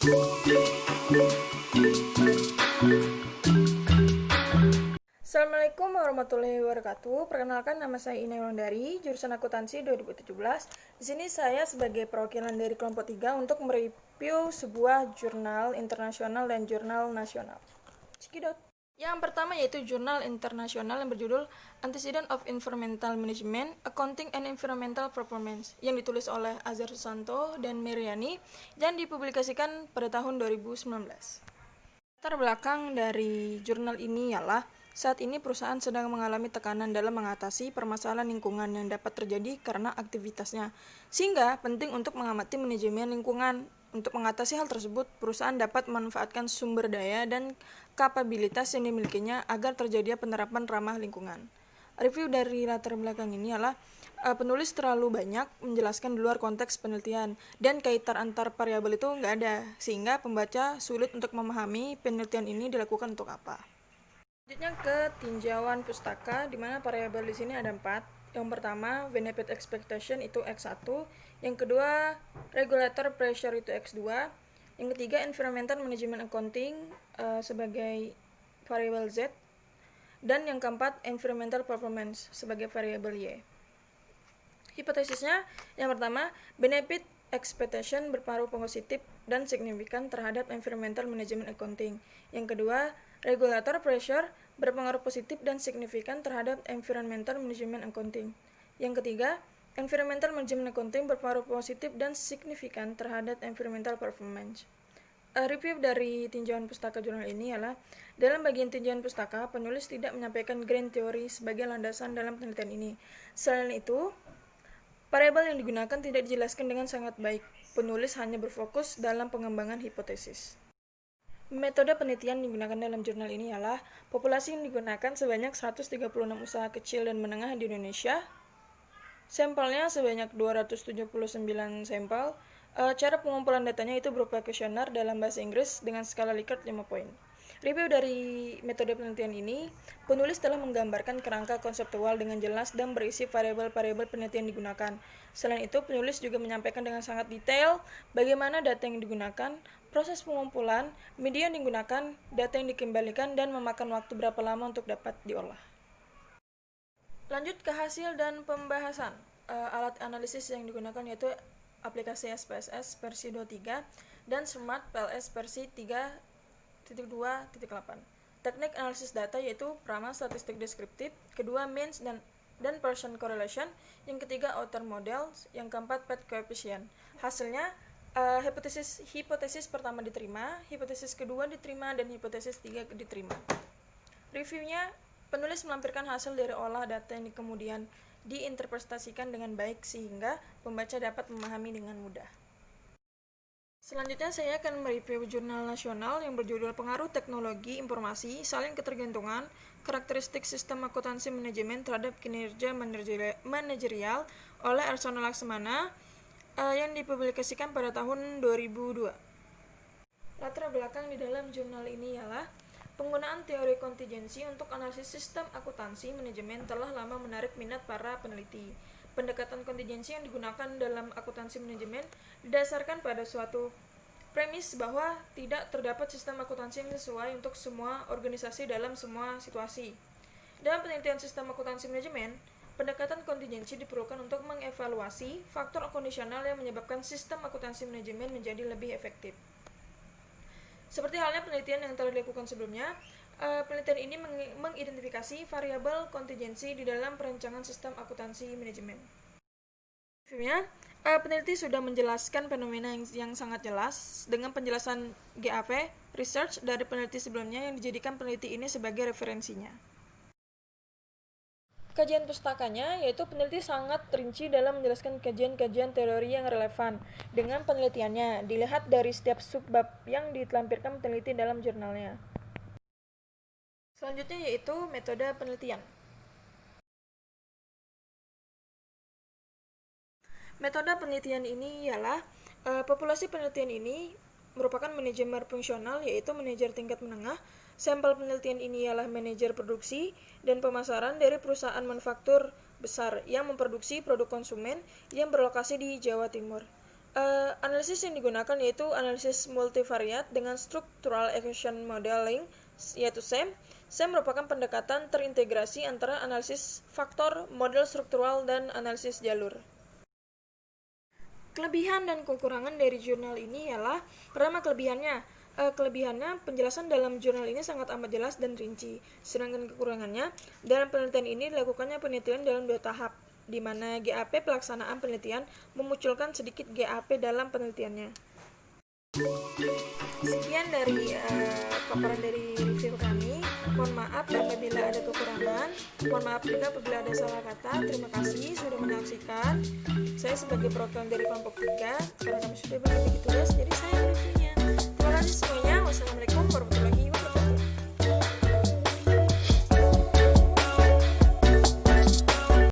Assalamualaikum warahmatullahi wabarakatuh. Perkenalkan, nama saya Ina Wulandari, jurusan Akuntansi 2017. Di sini saya sebagai perwakilan dari kelompok 3 untuk mereview sebuah jurnal internasional dan jurnal nasional. Cikidot. Yang pertama yaitu jurnal internasional yang berjudul Antecedent of Environmental Management, Accounting and Environmental Performance, yang ditulis oleh Azhar Susanto dan Meriani dan dipublikasikan pada tahun 2019. Latar belakang dari jurnal ini ialah saat ini perusahaan sedang mengalami tekanan dalam mengatasi permasalahan lingkungan yang dapat terjadi karena aktivitasnya, sehingga penting untuk mengamati manajemen lingkungan. Untuk mengatasi hal tersebut, perusahaan dapat memanfaatkan sumber daya dan kapabilitas yang dimilikinya agar terjadi penerapan ramah lingkungan. Review dari latar belakang ini adalah penulis terlalu banyak menjelaskan di luar konteks penelitian dan kaitan antar variabel itu nggak ada, sehingga pembaca sulit untuk memahami penelitian ini dilakukan untuk apa. Selanjutnya ke tinjauan pustaka, di mana variabel di sini ada 4. Yang pertama, benefit expectation itu X1, yang kedua, regulator pressure itu X2, yang ketiga, environmental management accounting sebagai variabel Z, dan yang keempat, environmental performance sebagai variabel Y. Hipotesisnya, yang pertama, benefit expectation berpengaruh positif dan signifikan terhadap environmental management accounting. Yang kedua, regulator pressure berpengaruh positif dan signifikan terhadap environmental management accounting. Yang ketiga, environmental management accounting berpengaruh positif dan signifikan terhadap environmental performance. Review dari tinjauan pustaka jurnal ini adalah, dalam bagian tinjauan pustaka, penulis tidak menyampaikan grand theory sebagai landasan dalam penelitian ini. Selain itu, variabel yang digunakan tidak dijelaskan dengan sangat baik. Penulis hanya berfokus dalam pengembangan hipotesis. Metode penelitian yang digunakan dalam jurnal ini adalah populasi yang digunakan sebanyak 136 usaha kecil dan menengah di Indonesia. Sampelnya sebanyak 279 sampel. Cara pengumpulan datanya itu berupa kuesioner dalam bahasa Inggris dengan skala Likert 5 poin. Review dari metode penelitian ini, penulis telah menggambarkan kerangka konseptual dengan jelas dan berisi variabel-variabel penelitian digunakan. Selain itu, penulis juga menyampaikan dengan sangat detail bagaimana data yang digunakan, proses pengumpulan, media yang digunakan, data yang dikembalikan, dan memakan waktu berapa lama untuk dapat diolah. Lanjut ke hasil dan pembahasan. Alat analisis yang digunakan yaitu aplikasi SPSS versi 23 dan Smart PLS versi 3.2.8. Teknik analisis data yaitu pertama statistik deskriptif, kedua means dan Pearson correlation, yang ketiga outer model, yang keempat Path coefficient. Hasilnya hipotesis pertama diterima, hipotesis kedua diterima, dan hipotesis 3 diterima. Reviewnya, penulis melampirkan hasil dari olah data yang kemudian diinterpretasikan dengan baik sehingga pembaca dapat memahami dengan mudah. Selanjutnya saya akan mereview jurnal nasional yang berjudul Pengaruh Teknologi Informasi, Saling Ketergantungan, Karakteristik Sistem Akuntansi Manajemen terhadap Kinerja Manajerial oleh Arsono Laksmana yang dipublikasikan pada tahun 2002. Latar belakang di dalam jurnal ini ialah penggunaan teori kontingensi untuk analisis sistem akuntansi manajemen telah lama menarik minat para peneliti. Pendekatan kontingensi yang digunakan dalam akuntansi manajemen didasarkan pada suatu premis bahwa tidak terdapat sistem akuntansi yang sesuai untuk semua organisasi dalam semua situasi. Dalam penelitian sistem akuntansi manajemen, pendekatan kontingensi diperlukan untuk mengevaluasi faktor kondisional yang menyebabkan sistem akuntansi manajemen menjadi lebih efektif. Seperti halnya penelitian yang telah dilakukan sebelumnya, penelitian ini mengidentifikasi variabel kontingensi di dalam perancangan sistem akuntansi manajemen. Reviewnya, peneliti sudah menjelaskan fenomena yang sangat jelas dengan penjelasan GAP, research dari peneliti sebelumnya yang dijadikan peneliti ini sebagai referensinya. Kajian pustakanya, yaitu peneliti sangat rinci dalam menjelaskan kajian-kajian teori yang relevan dengan penelitiannya, dilihat dari setiap subbab yang ditampilkan peneliti dalam jurnalnya. Selanjutnya yaitu metode penelitian. Metode penelitian ini ialah populasi penelitian ini merupakan manajemen fungsional, yaitu manajer tingkat menengah. Sampel penelitian ini ialah manajer produksi dan pemasaran dari perusahaan manufaktur besar yang memproduksi produk konsumen yang berlokasi di Jawa Timur. Analisis yang digunakan yaitu analisis multivariat dengan Structural Equation Modeling, yaitu SEM. SEM merupakan pendekatan terintegrasi antara analisis faktor, model struktural, dan analisis jalur. Kelebihan dan kekurangan dari jurnal ini ialah, pertama kelebihannya penjelasan dalam jurnal ini sangat amat jelas dan rinci. Sedangkan kekurangannya, dalam penelitian ini dilakukannya penelitian dalam 2 tahap, di mana GAP pelaksanaan penelitian memunculkan sedikit GAP dalam penelitiannya. Sekian dari paparan dari review kami. Mohon maaf apabila ada kekurangan. Mohon maaf juga apabila ada salah kata. Terima kasih sudah menyaksikan. Saya sebagai perwakilan dari kelompok 3, karena kami sudah berbagi tugas, jadi saya